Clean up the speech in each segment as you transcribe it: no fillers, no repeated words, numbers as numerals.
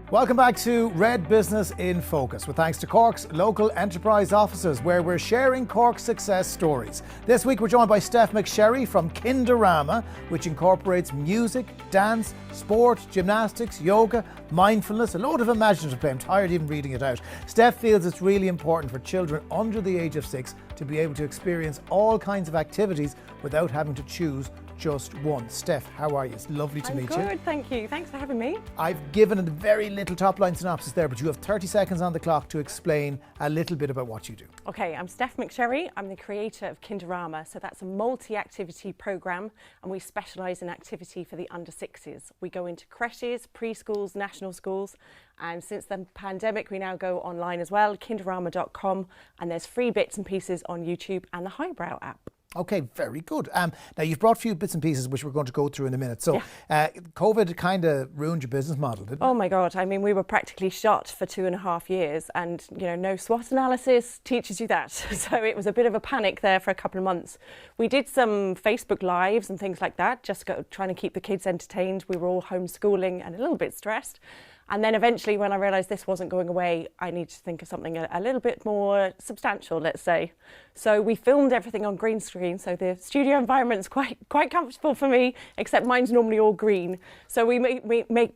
Welcome back to Red Business in Focus, with thanks to Cork's local enterprise offices, where we're sharing Cork's success stories. This week we're joined by Stef McSherry from Kinderama, which incorporates music, dance, sport, gymnastics, yoga, mindfulness, a load of imaginative play. I'm tired even reading it out. Stef feels it's really important for children under the age of 6 to be able to experience all kinds of activities without having to choose just one. Stef, how are you? It's lovely to meet you. I'm good, thank you. Thanks for having me. I've given a very little top-line synopsis there, but you have 30 seconds on the clock to explain a little bit about what you do. Okay, I'm Stef McSherry. I'm the creator of Kinderama. So that's a multi-activity programme, and we specialise in activity for the under 6s. We go into creches, preschools, national schools, and since the pandemic we now go online as well, kinderama.com, and there's free bits and pieces on YouTube and the Highbrow app. Okay, very good. Now, you've brought a few bits and pieces which we're going to go through in a minute. So, COVID kind of ruined your business model, didn't it? Oh my God. I mean, we were practically shut for 2.5 years, and, you know, no SWOT analysis teaches you that. So it was a bit of a panic there for a couple of months. We did some Facebook Lives and things like that, just trying to keep the kids entertained. We were all homeschooling and a little bit stressed. And then eventually, when I realised this wasn't going away, I needed to think of something a little bit more substantial, let's say. So we filmed everything on green screen. So the studio environment's quite comfortable for me, except mine's normally all green. So we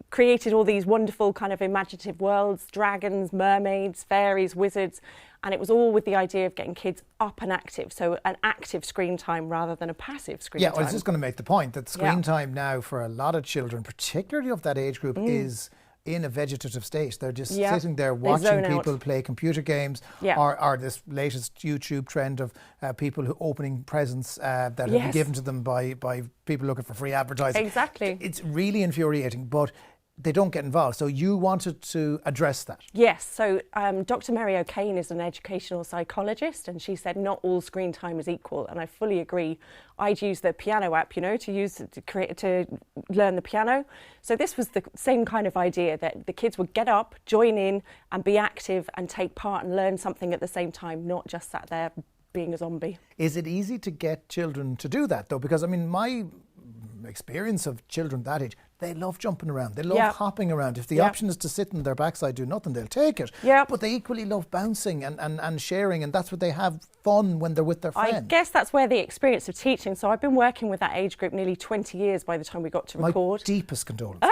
created all these wonderful kind of imaginative worlds, dragons, mermaids, fairies, wizards. And it was all with the idea of getting kids up and active. So an active screen time rather than a passive screen time. Yeah, I was just going to make the point that screen time now for a lot of children, particularly of that age group, is in a vegetative state. They're just sitting there watching people play computer games, or this latest YouTube trend of people who opening presents that have been given to them by people looking for free advertising. Exactly. It's really infuriating, but they don't get involved. So you wanted to address that. Yes. So Dr. Mary O'Kane is an educational psychologist, and she said not all screen time is equal. And I fully agree. I'd use the piano app, you know, to learn the piano. So this was the same kind of idea, that the kids would get up, join in, and be active and take part and learn something at the same time, not just sat there being a zombie. Is it easy to get children to do that, though? Because I mean, my experience of children that age, they love jumping around, they love hopping around. If the option is to sit on their backside, do nothing, they'll take it. But they equally love bouncing and sharing, and that's what they have fun when they're with their friends. I guess that's where the experience of teaching. So I've been working with that age group nearly 20 years by the time we got to record. My deepest condolences.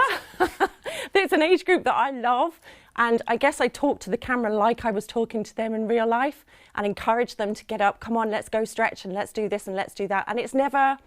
It's an age group that I love, and I guess I talk to the camera like I was talking to them in real life and encourage them to get up, come on, let's go stretch, and let's do this and let's do that. And it's never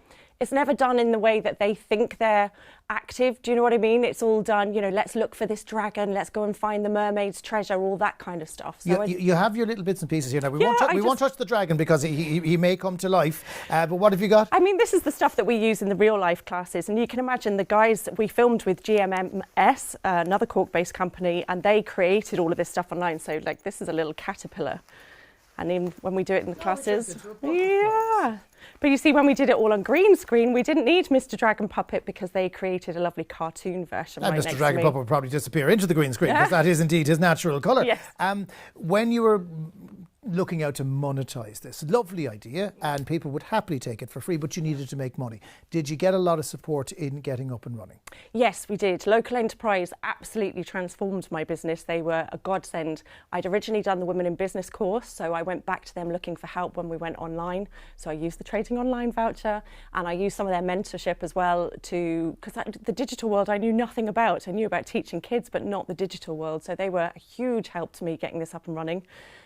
done in the way that they think they're active. Do you know what I mean? It's all done, you know, let's look for this dragon, let's go and find the mermaid's treasure, all that kind of stuff. So you have your little bits and pieces here now. We won't touch the dragon because he may come to life. But what have you got? I mean, this is the stuff that we use in the real life classes. And you can imagine the guys that we filmed with GMMS, another Cork-based company, and they created all of this stuff online. So, like, this is a little caterpillar. And then when we do it in the classes, But you see, when we did it all on green screen, we didn't need Mr. Dragon Puppet because they created a lovely cartoon version. And Mr. Dragon Puppet will probably disappear into the green screen because that is indeed his natural colour. Yes. When you were looking out to monetize this, lovely idea, and people would happily take it for free, but you needed to make money. Did you get a lot of support in getting up and running? Yes, we did. Local enterprise absolutely transformed my business. They were a godsend. I'd originally done the Women in Business course, so I went back to them looking for help when we went online. So I used the Trading Online voucher, and I used some of their mentorship as well, because the digital world I knew nothing about. I knew about teaching kids, but not the digital world. So they were a huge help to me getting this up and running.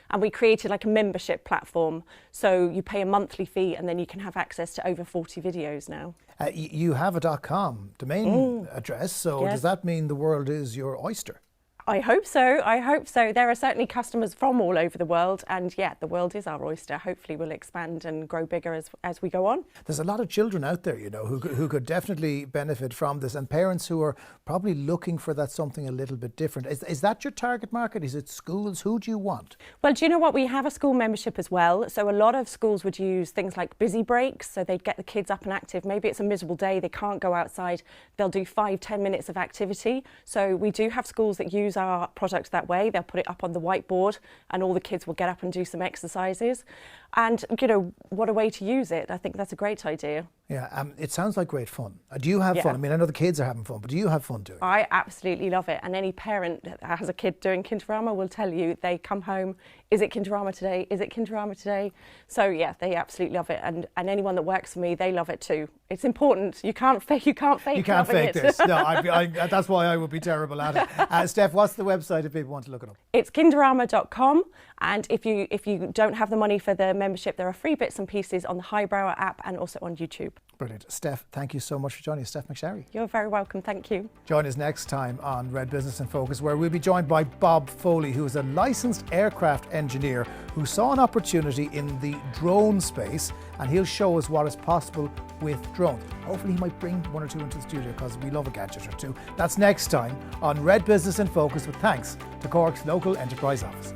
And we created like a membership platform. So you pay a monthly fee and then you can have access to over 40 videos now. You have a .com domain address, so does that mean the world is your oyster? I hope so. I hope so. There are certainly customers from all over the world, and yeah, the world is our oyster. Hopefully we'll expand and grow bigger as we go on. There's a lot of children out there, you know, who could definitely benefit from this, and parents who are probably looking for that something a little bit different. Is that your target market? Is it schools? Who do you want? Well, do you know what? We have a school membership as well. So a lot of schools would use things like busy breaks. So they'd get the kids up and active. Maybe it's a miserable day. They can't go outside. They'll do 5-10 minutes of activity. So we do have schools that use our product that way. They'll put it up on the whiteboard and all the kids will get up and do some exercises. And, you know, what a way to use it. I think that's a great idea. Yeah, it sounds like great fun. Do you have fun? I mean, I know the kids are having fun, but do you have fun doing it? I absolutely love it. And any parent that has a kid doing Kinderama will tell you they come home, is it Kinderama today? Is it Kinderama today? So yeah, they absolutely love it. And anyone that works for me, they love it too. It's important. You can't fake You can't fake this. No, that's why I would be terrible at it. Steph, what's the website if people want to look it up? It's kinderama.com. And if you don't have the money for the membership, there are free bits and pieces on the Highbrow app and also on YouTube. Brilliant. Steph, thank you so much for joining us. Stef McSherry. You're very welcome. Thank you. Join us next time on Red Business in Focus, where we'll be joined by Bob Foley, who is a licensed aircraft engineer who saw an opportunity in the drone space, and he'll show us what is possible with drones. Hopefully he might bring one or two into the studio, because we love a gadget or two. That's next time on Red Business in Focus, with thanks to Cork's local enterprise offices.